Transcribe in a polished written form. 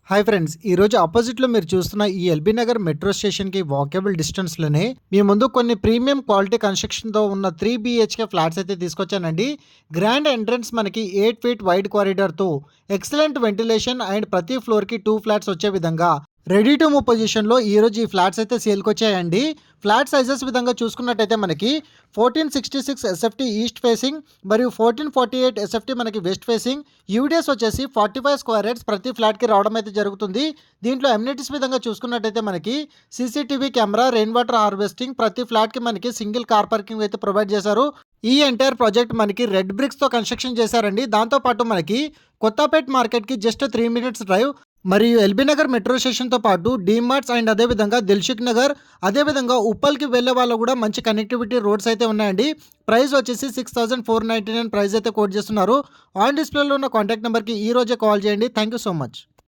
Hi friends, ఈరోజు ఆపోజిట్లో మీరు చూస్తున్న ఈ ఎల్బీ నగర్ మెట్రో స్టేషన్కి వాకబుల్ డిస్టెన్స్లోనే మీ ముందు కొన్ని ప్రీమియం క్వాలిటీ కన్స్ట్రక్షన్తో ఉన్న 3 BHK ఫ్లాట్స్ అయితే తీసుకొచ్చానండి. గ్రాండ్ ఎంట్రన్స్ మనకి 8 ఫీట్ వైడ్ కారిడార్తో ఎక్సలెంట్ వెంటిలేషన్ అండ్ ప్రతి ఫ్లోర్కి 2 ఫ్లాట్స్ వచ్చే విధంగా రెడీ టు మూవ్ పొజిషన్లో ఈరోజు ఈ ఫ్లాట్స్ అయితే సేల్కి వచ్చాయండి. ఫ్లాట్ సైజెస్ విధంగా చూసుకున్నట్టయితే మనకి 1466 ఎస్ఎఫ్టీ ఈస్ట్ ఫేసింగ్ మరియు 1448 ఎస్ఎఫ్టీ మనకి వెస్ట్ ఫేసింగ్, యూడిఎస్ వచ్చేసి 45 స్క్వేర్ యార్డ్స్ ప్రతి ఫ్లాట్కి రావడం అయితే జరుగుతుంది. దీంట్లో ఎమ్యూనిటీస్ విధంగా చూసుకున్నట్టయితే మనకి CCTV camera, rain water harvesting, ప్రతి ఫ్లాట్కి మనకి సింగిల్ కార్ పార్కింగ్ అయితే ప్రొవైడ్ చేశారు. ఈ ఎంటైర్ ప్రాజెక్ట్ మనకి రెడ్ బ్రిక్స్తో కన్స్ట్రక్షన్ చేశారండి. దాంతోపాటు మనకి కొత్తపేట్ మార్కెట్కి జస్ట్ 3 మినిట్స్ డ్రైవ్ మరియు ఎల్బీ నగర్ మెట్రో స్టేషన్తో పాటు డీమార్ట్స్ అండ్ అదేవిధంగా దిల్సుఖ్ నగర్, అదేవిధంగా ఉప్పల్కి వెళ్ళే వాళ్ళు కూడా మంచి కనెక్టివిటీ రోడ్స్ అయితే ఉన్నాయండి. ప్రైస్ వచ్చేసి 6,499 ప్రైస్ అయితే కోట్ చేస్తున్నారు. ఆన్ డిస్ప్లేలో ఉన్న కాంటాక్ట్ నెంబర్కి ఈ రోజే కాల్ చేయండి. Thank you so much.